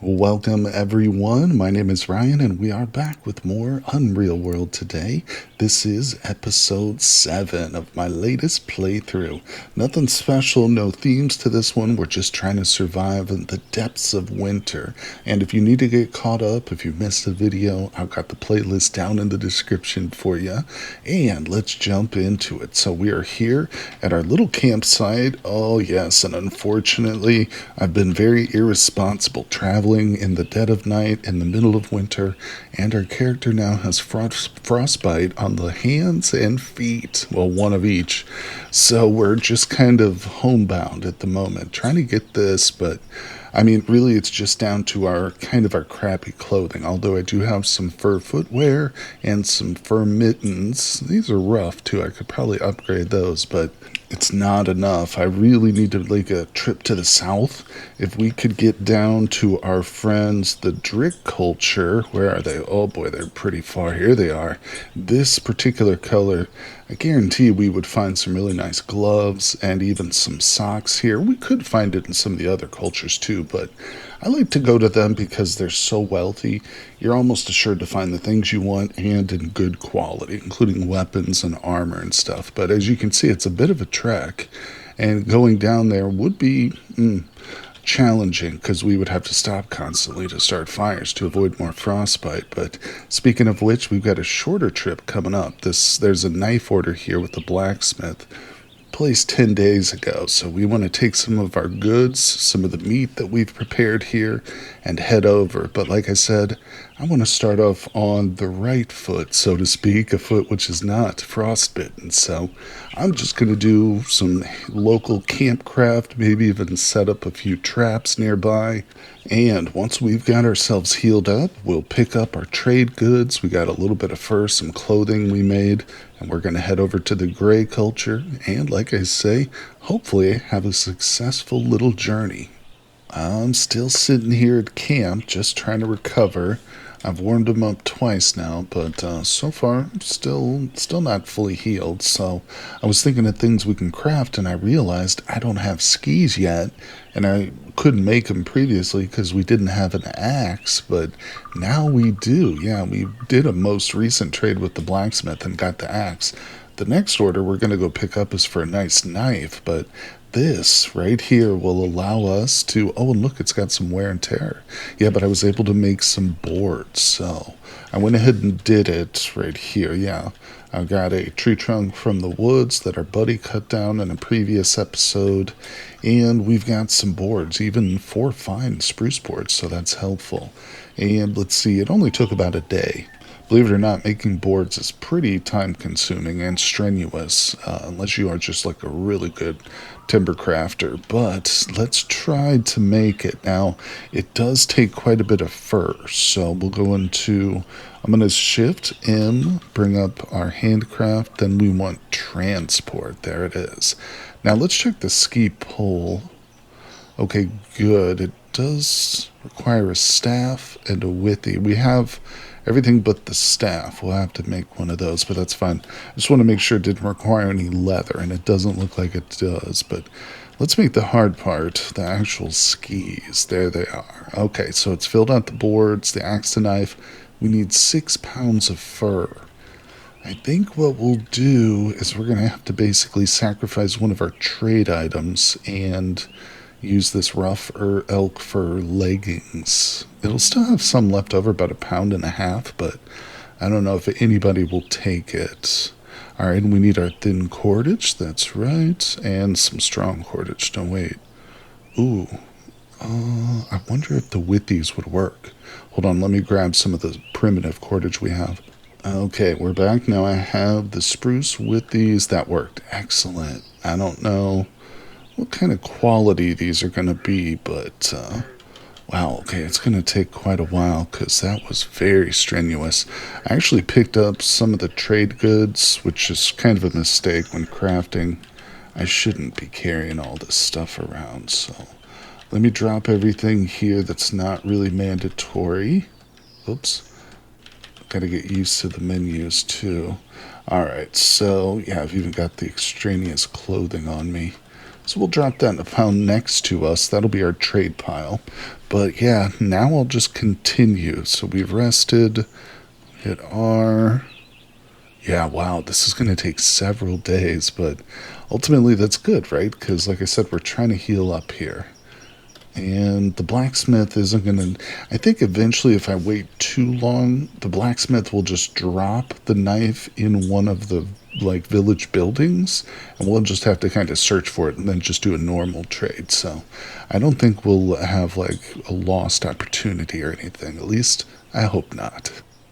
Welcome everyone. My name is Ryan and we are back with more Unreal World today. This is episode 7 of my latest playthrough. Nothing special, no themes to this one. We're just trying to survive in the depths of winter. And if you need to get caught up, if you missed a video, I've got the playlist down in the description for you. And let's jump into it. So we are here at our little campsite. Oh yes, and unfortunately, I've been very irresponsible traveling in the dead of night in the middle of winter, and our character now has frostbite on the hands and feet. Well, one of each. So we're just kind of homebound at the moment, trying to get this, but I mean, really, it's just down to our crappy clothing. Although I do have some fur footwear and some fur mittens. These are rough too. I could probably upgrade those, but it's not enough. I really need to make a trip to the south. If we could get down to our friends, the Drick culture, where are they? Oh boy, they're pretty far. Here they are. This particular color, I guarantee we would find some really nice gloves and even some socks here. We could find it in some of the other cultures too, but I like to go to them because they're so wealthy. You're almost assured to find the things you want and in good quality, including weapons and armor and stuff. But as you can see, it's a bit of a trek, and going down there would be challenging because we would have to stop constantly to start fires to avoid more frostbite. But speaking of which, we've got a shorter trip coming up. There's a knife order here with the blacksmith placed 10 days ago, so we want to take some of our goods, some of the meat that we've prepared here, and head over. But like I said, I want to start off on the right foot, so to speak, a foot which is not frostbitten. So I'm just going to do some local campcraft, maybe even set up a few traps nearby. And once we've got ourselves healed up, we'll pick up our trade goods. We got a little bit of fur, some clothing we made, and we're going to head over to the gray culture. And like I say, hopefully have a successful little journey. I'm still sitting here at camp, just trying to recover. I've warmed them up twice now, but so far still not fully healed. So I was thinking of things we can craft, and I realized I don't have skis yet, and I couldn't make them previously because we didn't have an axe. But now we do. Yeah, we did a most recent trade with the blacksmith and got the axe. The next order we're going to go pick up is for a nice knife, but this right here will allow us to. Oh, and look, it's got some wear and tear. Yeah, but I was able to make some boards, so I went ahead and did it right here. Yeah, I got a tree trunk from the woods that our buddy cut down in a previous episode, and we've got some boards, even 4 fine spruce boards, so that's helpful. And let's see, it only took about a day. Believe it or not, making boards is pretty time consuming and strenuous, unless you are just like a really good timber crafter. But let's try to make it. Now, it does take quite a bit of fur, so we'll go into. I'm going to shift M, bring up our handcraft, then we want transport. There it is. Now, let's check the ski pole. Okay, good. It does require a staff and a withy. We have everything but the staff. We'll have to make one of those, but that's fine. I just want to make sure it didn't require any leather, and it doesn't look like it does. But let's make the hard part, the actual skis. There they are. Okay, so it's filled out the boards, the axe to knife. We need 6 pounds of fur. I think what we'll do is we're going to have to basically sacrifice one of our trade items and use this rough elk fur leggings. It'll still have some left over, about 1.5 pounds, but I don't know if anybody will take it. Alright, and we need our thin cordage, that's right, and some strong cordage. No, wait. Ooh, I wonder if the withies would work. Hold on, let me grab some of the primitive cordage we have. Okay, we're back. Now I have the spruce withies. That worked. Excellent. I don't know what kind of quality these are going to be, but wow, okay, it's going to take quite a while because that was very strenuous. I actually picked up some of the trade goods, which is kind of a mistake when crafting. I shouldn't be carrying all this stuff around, so let me drop everything here that's not really mandatory. Oops. Gotta get used to the menus too. Alright, so yeah, I've even got the extraneous clothing on me. So we'll drop that in a pile next to us. That'll be our trade pile. But yeah, now I'll just continue. So we've rested, hit R. Yeah, wow, this is going to take several days, but ultimately that's good, right? Because, like I said, we're trying to heal up here. And the blacksmith isn't going to. I think eventually, if I wait too long, the blacksmith will just drop the knife in one of the like village buildings, and we'll just have to kind of search for it and then just do a normal trade. So I don't think we'll have like a lost opportunity or anything. At least I hope not.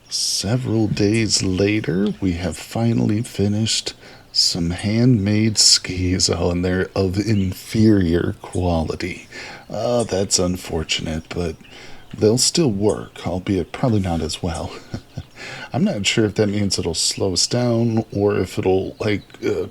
Several days later, we have finally finished some handmade skis. Oh, and they're of inferior quality. That's unfortunate, but they'll still work, albeit probably not as well. I'm not sure if that means it'll slow us down or if it'll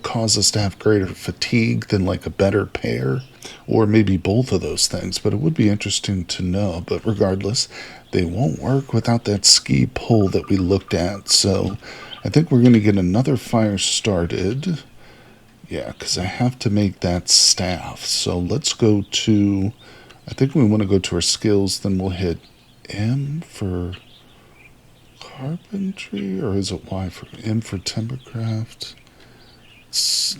cause us to have greater fatigue than like a better pair, or maybe both of those things. But it would be interesting to know. But regardless, they won't work without that ski pole that we looked at. So I think we're going to get another fire started. Yeah, because I have to make that staff. So let's go to, I think we want to go to our skills, then we'll hit M for carpentry, or is it Y for M for timbercraft?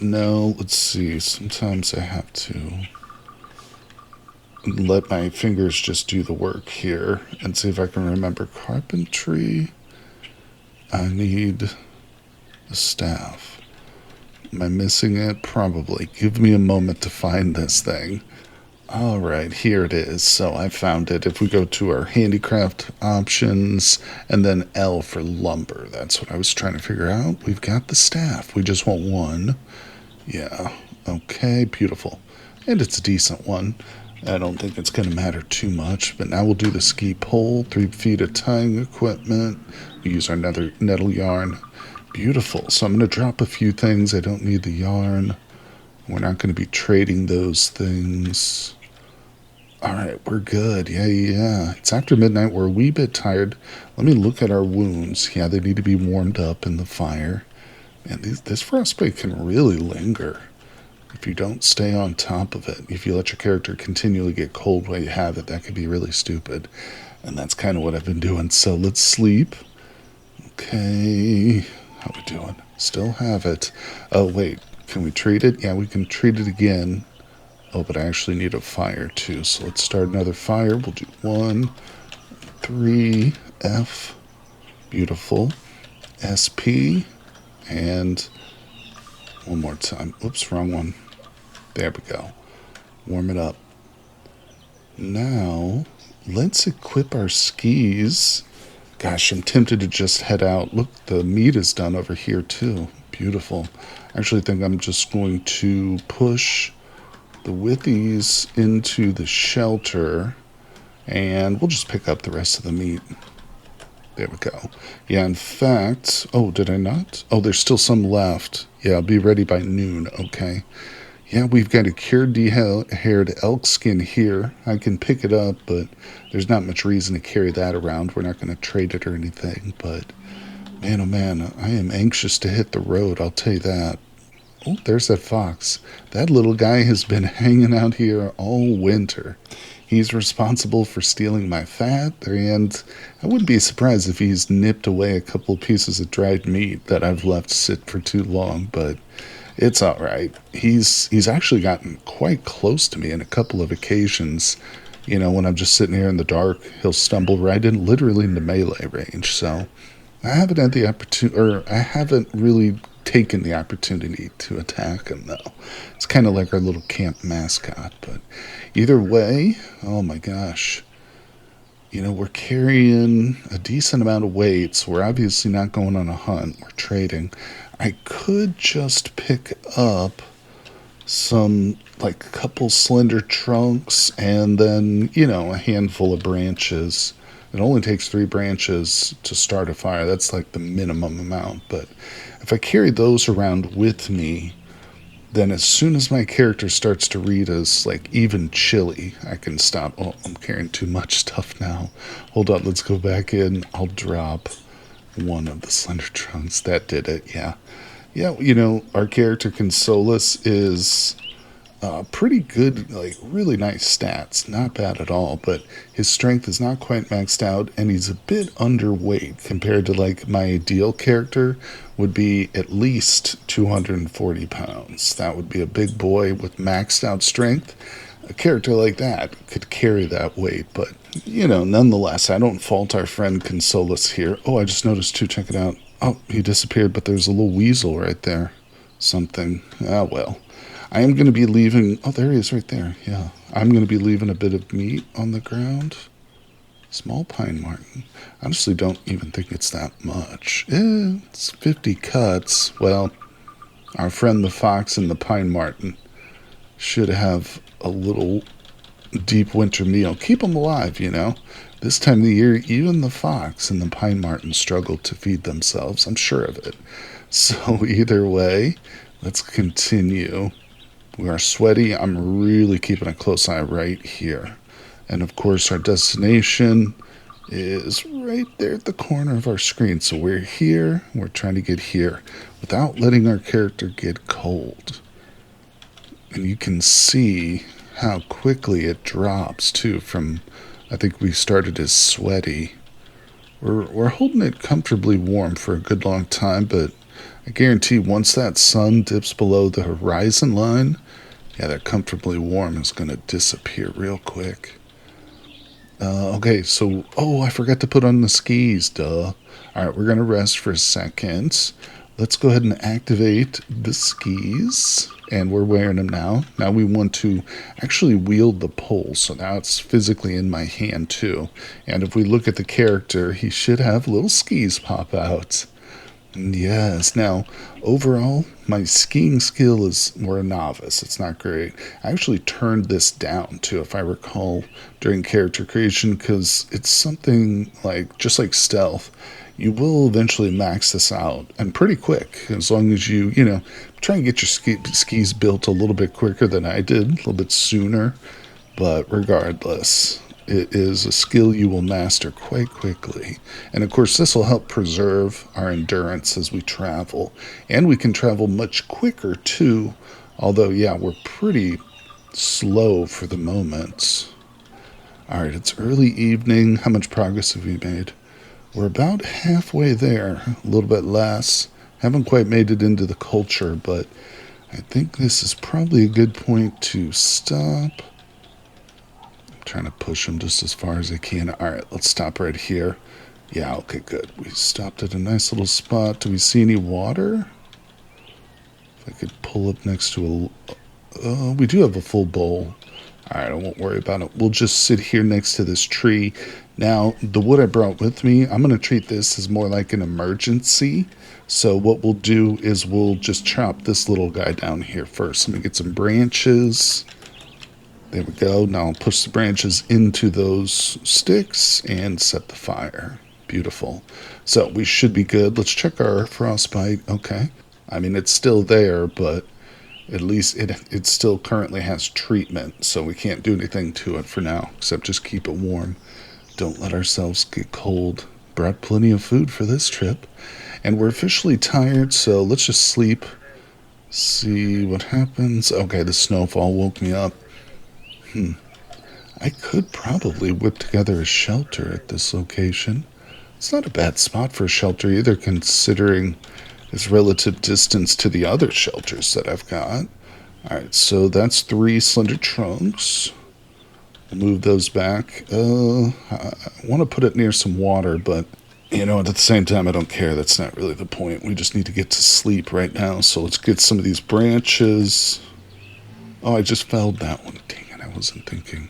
No, let's see. Sometimes I have to let my fingers just do the work here and see if I can remember carpentry. I need a staff. Am I missing it? Probably. Give me a moment to find this thing. Alright, here it is. So I found it. If we go to our handicraft options and then L for lumber, that's what I was trying to figure out. We've got the staff. We just want one. Yeah. Okay, beautiful. And it's a decent one. I don't think it's going to matter too much, but now we'll do the ski pole, 3 feet of tying equipment. We use our nettle yarn. Beautiful. So I'm going to drop a few things. I don't need the yarn. We're not going to be trading those things. All right, we're good. Yeah. It's after midnight. We're a wee bit tired. Let me look at our wounds. Yeah, they need to be warmed up in the fire. And this frostbite can really linger if you don't stay on top of it. If you let your character continually get cold while you have it, that could be really stupid. And that's kind of what I've been doing. So let's sleep. Okay. How we doing? Still have it. Oh, wait. Can we treat it? Yeah, we can treat it again. Oh, but I actually need a fire too. So let's start another fire. We'll do 1, 3, F. Beautiful. SP. And one more time. Oops, wrong one. There we go. Warm it up. Now, let's equip our skis. Gosh, I'm tempted to just head out. Look, the meat is done over here too. Beautiful. I actually think I'm just going to push the withies into the shelter, and we'll just pick up the rest of the meat. There we go. Yeah, in fact, oh, did I not? Oh, there's still some left. Yeah, I'll be ready by noon. Okay. Yeah, we've got a cured de-haired elk skin here. I can pick it up, but there's not much reason to carry that around. We're not going to trade it or anything, but man, oh man, I am anxious to hit the road, I'll tell you that. Oh, there's that fox. That little guy has been hanging out here all winter. He's responsible for stealing my fat, and I wouldn't be surprised if he's nipped away a couple pieces of dried meat that I've left sit for too long, but it's all right. He's actually gotten quite close to me on a couple of occasions. You know, when I'm just sitting here in the dark, he'll stumble right in, literally into melee range. So I haven't had the opportunity, or I haven't really taken the opportunity to attack him, though. It's kind of like our little camp mascot. But either way, oh my gosh. You know, we're carrying a decent amount of weight, so we're obviously not going on a hunt. We're trading. I could just pick up some, like a couple slender trunks and then, you know, a handful of branches. It only takes 3 branches to start a fire. That's like the minimum amount. But if I carry those around with me, then as soon as my character starts to read as like even chilly, I can stop. Oh, I'm carrying too much stuff now. Hold on, let's go back in. I'll drop one of the slender trunks. That did it, yeah. Yeah, you know, our character Consolus is pretty good, like really nice stats. Not bad at all, but his strength is not quite maxed out and he's a bit underweight compared to like my ideal character would be at least 240 pounds. That would be a big boy with maxed out strength. A character like that could carry that weight, but nonetheless, I don't fault our friend Consolus here. Oh, I just noticed too, check it out. Oh, he disappeared, but there's a little weasel right there. Something. Ah, well. I am going to be leaving. Oh, there he is right there. Yeah. I'm going to be leaving a bit of meat on the ground. Small pine marten. Honestly, don't even think it's that much. It's 50 cuts. Well, our friend the fox and the pine marten should have a little deep winter meal. Keep them alive, This time of the year, even the fox and the pine marten struggle to feed themselves. I'm sure of it. So either way, let's continue. We are sweaty. I'm really keeping a close eye right here. And of course, our destination is right there at the corner of our screen. So we're here. We're trying to get here without letting our character get cold. And you can see how quickly it drops, too, from, I think we started as sweaty. We're holding it comfortably warm for a good long time, but I guarantee once that sun dips below the horizon line, yeah, that comfortably warm is going to disappear real quick. Okay, so, I forgot to put on the skis, duh. Alright, we're going to rest for a second. Let's go ahead and activate the skis, and we're wearing them now. Now we want to actually wield the pole, so now it's physically in my hand too. And if we look at the character, he should have little skis pop out. Yes. Now, overall, my skiing skill we're a novice. It's not great. I actually turned this down, too, if I recall, during character creation, because it's something like, just like stealth, you will eventually max this out, and pretty quick, as long as you try and get your skis built a little bit quicker than I did, a little bit sooner, but regardless, it is a skill you will master quite quickly. And of course, this will help preserve our endurance as we travel. And we can travel much quicker too. Although, yeah, we're pretty slow for the moment. Alright, it's early evening. How much progress have we made? We're about halfway there. A little bit less. Haven't quite made it into the culture, but I think this is probably a good point to stop. Trying to push them just as far as I can. Alright, let's stop right here. Yeah, okay, good. We stopped at a nice little spot. Do we see any water? If I could pull up next to we do have a full bowl. Alright, I won't worry about it. We'll just sit here next to this tree. Now, the wood I brought with me, I'm going to treat this as more like an emergency. So what we'll do is we'll just chop this little guy down here first. Let me get some branches. There we go. Now I'll push the branches into those sticks and set the fire. Beautiful. So we should be good. Let's check our frostbite. Okay. I mean, it's still there, but at least it still currently has treatment, so we can't do anything to it for now, except just keep it warm. Don't let ourselves get cold. Brought plenty of food for this trip. And we're officially tired, so let's just sleep. See what happens. Okay, the snowfall woke me up. I could probably whip together a shelter at this location. It's not a bad spot for a shelter either, considering its relative distance to the other shelters that I've got. Alright, so that's 3 slender trunks. We'll move those back. I want to put it near some water, but, at the same time, I don't care. That's not really the point. We just need to get to sleep right now, so let's get some of these branches. Oh, I just felled that one. Dang it, I wasn't thinking.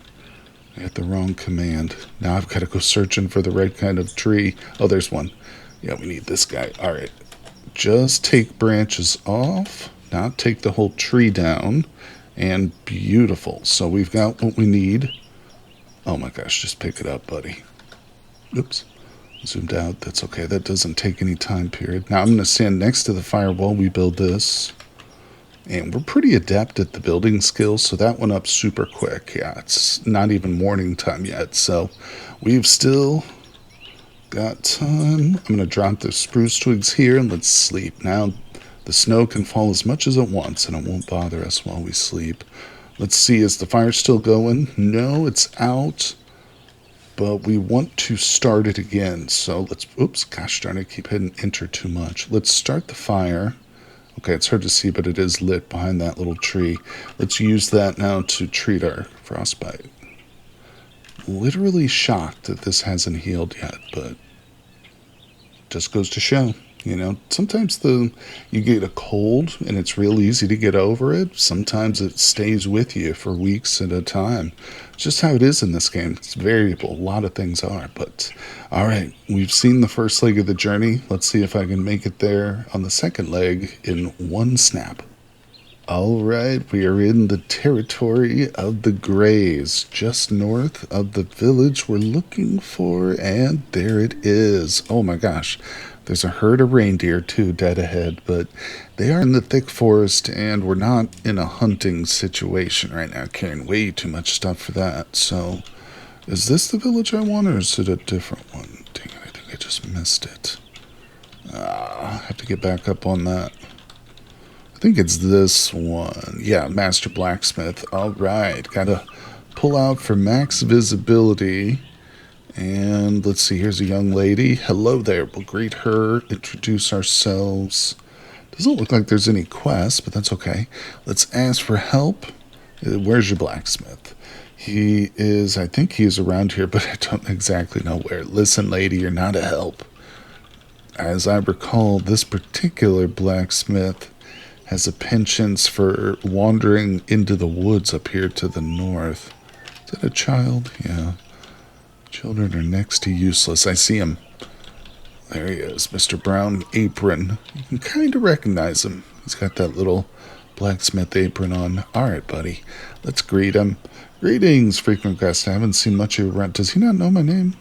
I had the wrong command. Now I've got to go searching for the right kind of tree. Oh, there's one. Yeah, we need this guy. All right. Just take branches off, not take the whole tree down. And beautiful. So we've got what we need. Oh my gosh, just pick it up, buddy. Oops. Zoomed out. That's okay. That doesn't take any time period. Now I'm going to stand next to the fire while we build this. And we're pretty adept at the building skills, so that went up super quick. Yeah, it's not even morning time yet, so we've still got time. I'm going to drop the spruce twigs here and let's sleep. Now, the snow can fall as much as it wants, and it won't bother us while we sleep. Let's see, is the fire still going? No, it's out. But we want to start it again. So let's, oops, gosh darn it, I keep hitting enter too much. Let's start the fire. Okay, it's hard to see, but it is lit behind that little tree. Let's use that now to treat our frostbite. Literally shocked that this hasn't healed yet, but just goes to show. Sometimes you get a cold and it's real easy to get over it. Sometimes it stays with you for weeks at a time. It's just how it is in this game. It's variable. A lot of things are. But all right, we've seen the first leg of the journey. Let's see if I can make it there on the second leg in one snap. All right, we are in the territory of the Greys, just north of the village we're looking for, and there it is. Oh my gosh, there's a herd of reindeer too dead ahead, but they are in the thick forest, and we're not in a hunting situation right now, carrying way too much stuff for that. So, is this the village I want, or is it a different one? Dang it, I think I just missed it. I have to get back up on that. I think it's this one. Yeah, Master Blacksmith. All right, gotta pull out for max visibility. And let's see, here's a young lady. Hello there. We'll greet her, introduce ourselves. Doesn't look like there's any quests, but that's okay. Let's ask for help. Where's your blacksmith? I think he is around here, but I don't exactly know where. Listen, lady, you're not a help. As I recall, this particular blacksmith has a penchant for wandering into the woods up here to the north. Is that a child? Yeah. Children are next to useless. I see him. There he is, Mr. Brown Apron. You can kind of recognize him. He's got that little blacksmith apron on. All right, buddy. Let's greet him. Greetings, frequent guest. I haven't seen much of you around. Does he not know my name?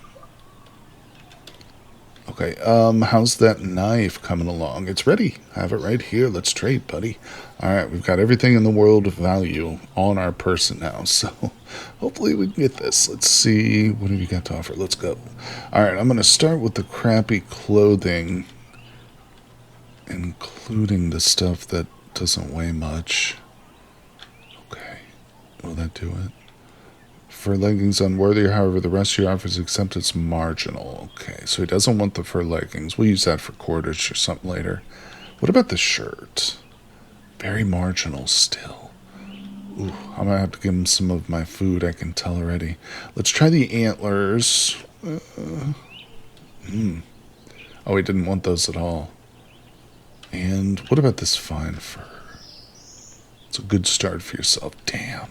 Okay, how's that knife coming along? It's ready. I have it right here. Let's trade, buddy. All right, we've got everything in the world of value on our person now, so hopefully we can get this. Let's see. What have you got to offer? Let's go. All right, I'm going to start with the crappy clothing, including the stuff that doesn't weigh much. Okay, will that do it? Fur leggings unworthy, however, the rest of your offers except it's marginal. Okay, so he doesn't want the fur leggings. We'll use that for cordage or something later. What about the shirt? Very marginal still. Ooh, I'm gonna have to give him some of my food, I can tell already. Let's try the antlers. Oh, he didn't want those at all. And what about this fine fur? It's a good start for yourself. Damn.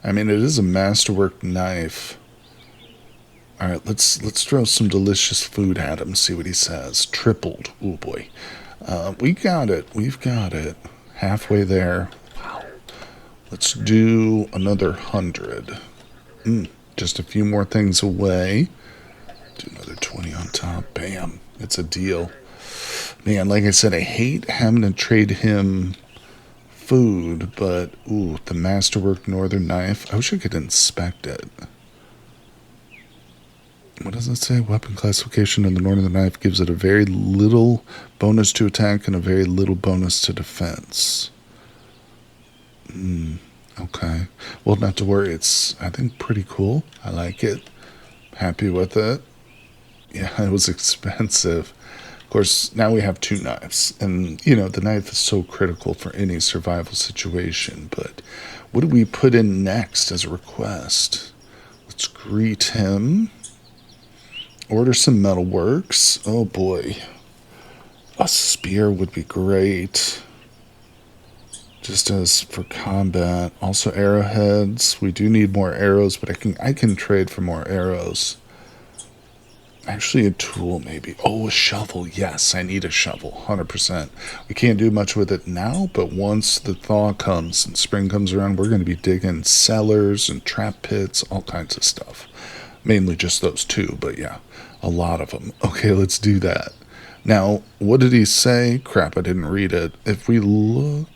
I mean, it is a masterwork knife. All right, let's throw some delicious food at him, see what he says. Tripled. Oh, boy. We got it. We've got it. Halfway there. Wow. Let's do another 100. Just a few more things away. Do another 20 on top. Bam. It's a deal. Man, like I said, I hate having to trade him food, but ooh, the masterwork northern knife. I wish I could inspect it. What does it say? Weapon classification in the northern knife gives it a very little bonus to attack and a very little bonus to defense. Okay. Well, not to worry. It's, I think, pretty cool. I like it. Happy with it. Yeah, it was expensive. Of course, now we have 2 knives, and, the knife is so critical for any survival situation, but what do we put in next as a request? Let's greet him. Order some metalworks. Oh, boy. A spear would be great, just as for combat. Also, arrowheads. We do need more arrows, but I can trade for more arrows. Actually, a tool, maybe. Oh, a shovel. Yes, I need a shovel. 100%. We can't do much with it now, but once the thaw comes and spring comes around, we're going to be digging cellars and trap pits, all kinds of stuff. Mainly just those 2, but yeah, a lot of them. Okay, let's do that. Now, what did he say? Crap, I didn't read it. If we look...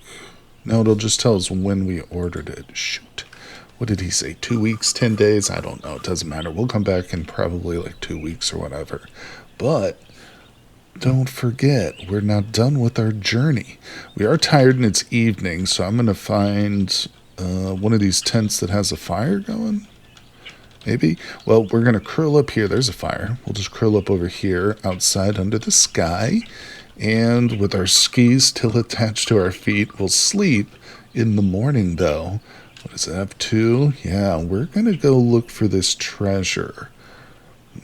No, it'll just tell us when we ordered it. Shoot. What did he say? 2 weeks, 10 days? I don't know. It doesn't matter. We'll come back in probably like 2 weeks or whatever. But don't forget, we're not done with our journey. We are tired and it's evening, so I'm going to find one of these tents that has a fire going? Maybe? Well, we're going to curl up here. There's a fire. We'll just curl up over here outside under the sky. And with our skis still attached to our feet, we'll sleep in the morning, though. What is it, F2? Yeah, we're going to go look for this treasure.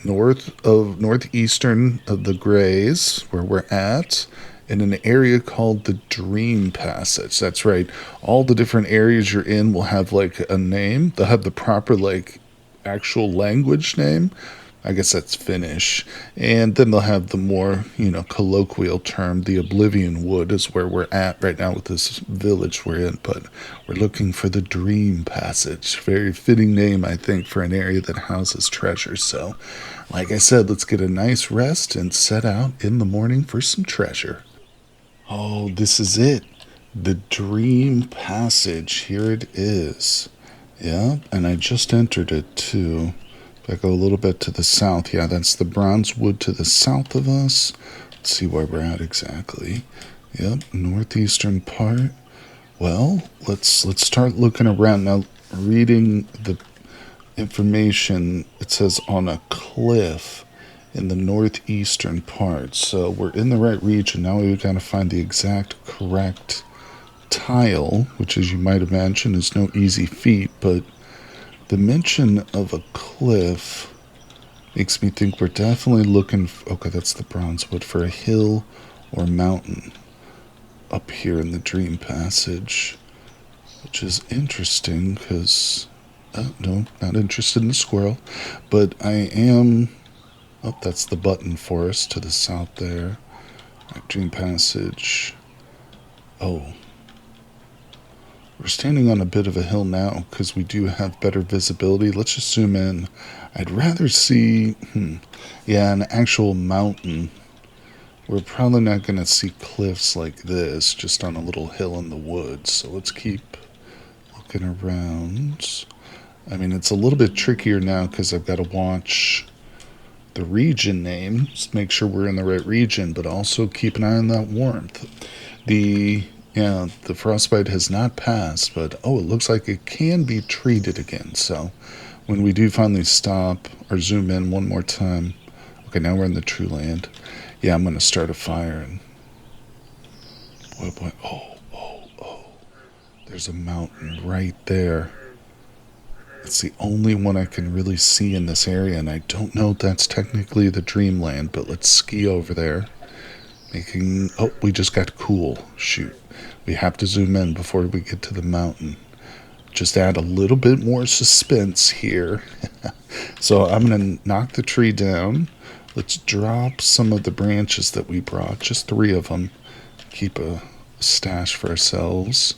Northeastern of the Grays, where we're at, in an area called the Dream Passage. That's right. All the different areas you're in will have like a name. They'll have the proper like actual language name. I guess that's Finnish. And then they'll have the more, colloquial term. The Oblivion Wood is where we're at right now with this village we're in. But we're looking for the Dream Passage. Very fitting name, I think, for an area that houses treasure. So, like I said, let's get a nice rest and set out in the morning for some treasure. Oh, this is it. The Dream Passage. Here it is. Yeah, and I just entered it too. If I go a little bit to the south, yeah, that's the bronze wood to the south of us. Let's see where we're at exactly. Yep, northeastern part. Well, let's start looking around now. Reading the information, it says on a cliff in the northeastern part. So we're in the right region. Now we've got to find the exact correct tile, which, as you might imagine, is no easy feat, but the mention of a cliff makes me think we're definitely looking okay, that's the bronzewood, for a hill or mountain up here in the Dream Passage, which is interesting because no, not interested in the squirrel, but I am. Oh, that's the button forest to the south there. Dream Passage. Oh, we're standing on a bit of a hill now because we do have better visibility. Let's just zoom in. I'd rather see, an actual mountain. We're probably not going to see cliffs like this just on a little hill in the woods. So let's keep looking around. I mean, it's a little bit trickier now because I've got to watch the region name, just make sure we're in the right region, but also keep an eye on that warmth. The frostbite has not passed, but it looks like it can be treated again. So when we do finally stop or zoom in one more time, okay, now we're in the true land. Yeah, I'm going to start a fire and boy, there's a mountain right there. It's the only one I can really see in this area, and I don't know if that's technically the dreamland, but let's ski over there. We just got cool. Shoot. We have to zoom in before we get to the mountain. Just add a little bit more suspense here. So I'm going to knock the tree down. Let's drop some of the branches that we brought, just 3 of them. Keep a stash for ourselves.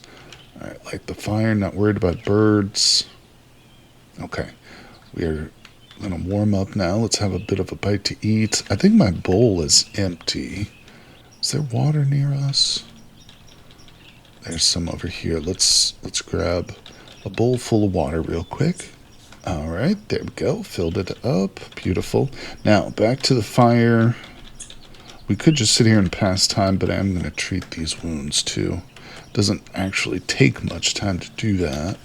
All right, light the fire, not worried about birds. Okay, we are going to warm up now. Let's have a bit of a bite to eat. I think my bowl is empty. Is there water near us? There's some over here. Let's grab a bowl full of water real quick. All right, there we go. Filled it up. Beautiful. Now, back to the fire. We could just sit here and pass time, but I'm going to treat these wounds too. Doesn't actually take much time to do that.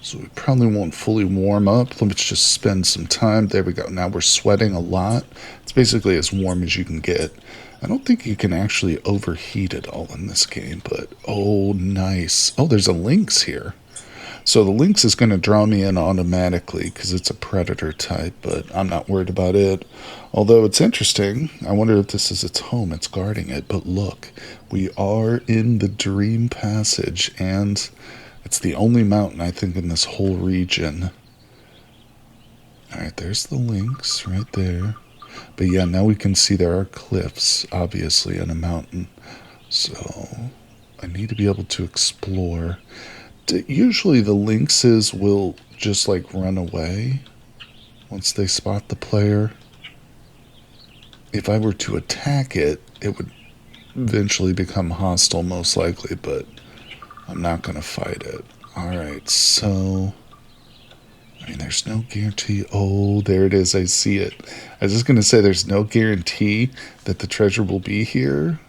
So we probably won't fully warm up. Let's just spend some time. There we go. Now we're sweating a lot. It's basically as warm as you can get. I don't think you can actually overheat it all in this game, but nice. Oh, there's a lynx here. So the lynx is going to draw me in automatically because it's a predator type, but I'm not worried about it. Although it's interesting. I wonder if this is its home. It's guarding it. But look, we are in the Dream Passage, and it's the only mountain, I think, in this whole region. Alright, there's the lynx right there. But yeah, now we can see there are cliffs, obviously, on a mountain. So I need to be able to explore. Usually the lynxes will just like run away once they spot the player. If I were to attack it, it would eventually become hostile, most likely, but I'm not going to fight it. Alright, so I mean, there's no guarantee. Oh, there it is. I see it. I was just going to say there's no guarantee that the treasure will be here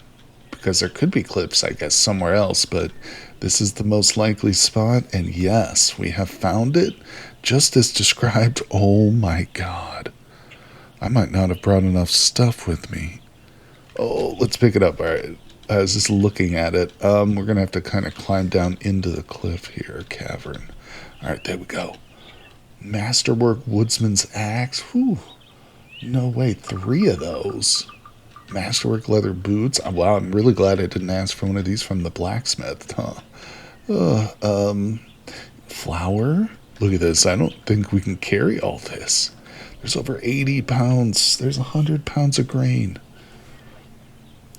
because there could be cliffs, I guess, somewhere else, but this is the most likely spot, and yes, we have found it just as described. Oh my god. I might not have brought enough stuff with me. Oh, let's pick it up. All right. I was just looking at it. We're going to have to kind of climb down into the cliff here, cavern. All right, there we go. Masterwork Woodsman's Axe. Whew. No way, 3 of those. Masterwork leather boots. Wow, I'm really glad I didn't ask for one of these from the blacksmith, huh? Flour. Look at this. I don't think we can carry all this. There's over 80 pounds. There's 100 pounds of grain.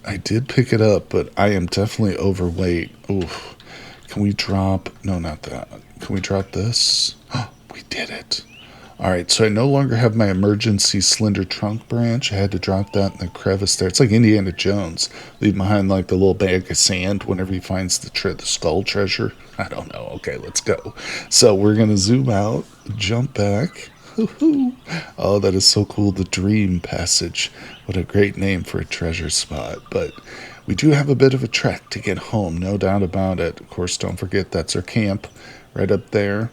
I did pick it up, but I am definitely overweight. Oof. Can we drop... No, not that. Can we drop this? Oh, we did it. Alright, so I no longer have my emergency slender trunk branch. I had to drop that in the crevice there. It's like Indiana Jones. Leave behind like the little bag of sand whenever he finds the skull treasure. I don't know. Okay, let's go. So we're going to zoom out, jump back. Oh, that is so cool. The Dream Passage. What a great name for a treasure spot. But we do have a bit of a trek to get home, no doubt about it. Of course, don't forget that's our camp right up there.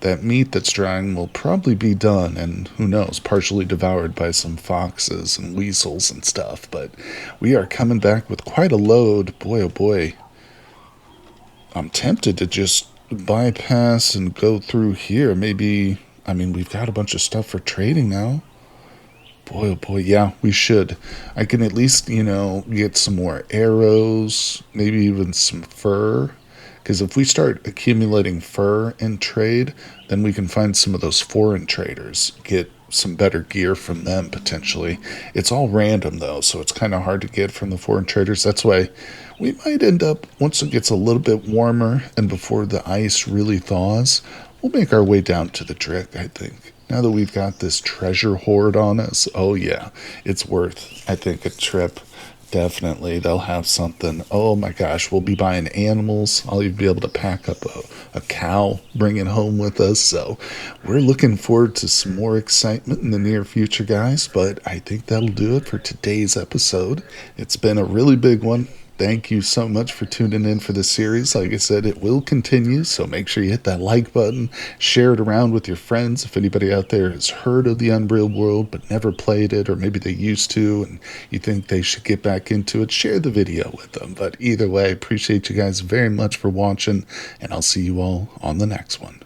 That meat that's drying will probably be done, and who knows, partially devoured by some foxes and weasels and stuff. But we are coming back with quite a load. Boy, oh boy. I'm tempted to just bypass and go through here. Maybe... I mean, we've got a bunch of stuff for trading now. Boy, oh boy, yeah, we should. I can at least, get some more arrows, maybe even some fur. Because if we start accumulating fur in trade, then we can find some of those foreign traders, get some better gear from them potentially. It's all random though, so it's kind of hard to get from the foreign traders. That's why we might end up, once it gets a little bit warmer and before the ice really thaws, we'll make our way down to the Drick, I think. Now that we've got this treasure hoard on us, oh yeah, it's worth, I think, a trip. Definitely, they'll have something. Oh my gosh, we'll be buying animals. I'll even be able to pack up a cow, bring it home with us. So we're looking forward to some more excitement in the near future, guys. But I think that'll do it for today's episode. It's been a really big one. Thank you so much for tuning in for this series. Like I said, it will continue, so make sure you hit that like button, share it around with your friends. If anybody out there has heard of the Unreal world but never played it, or maybe they used to and you think they should get back into it, share the video with them. But either way, I appreciate you guys very much for watching, and I'll see you all on the next one.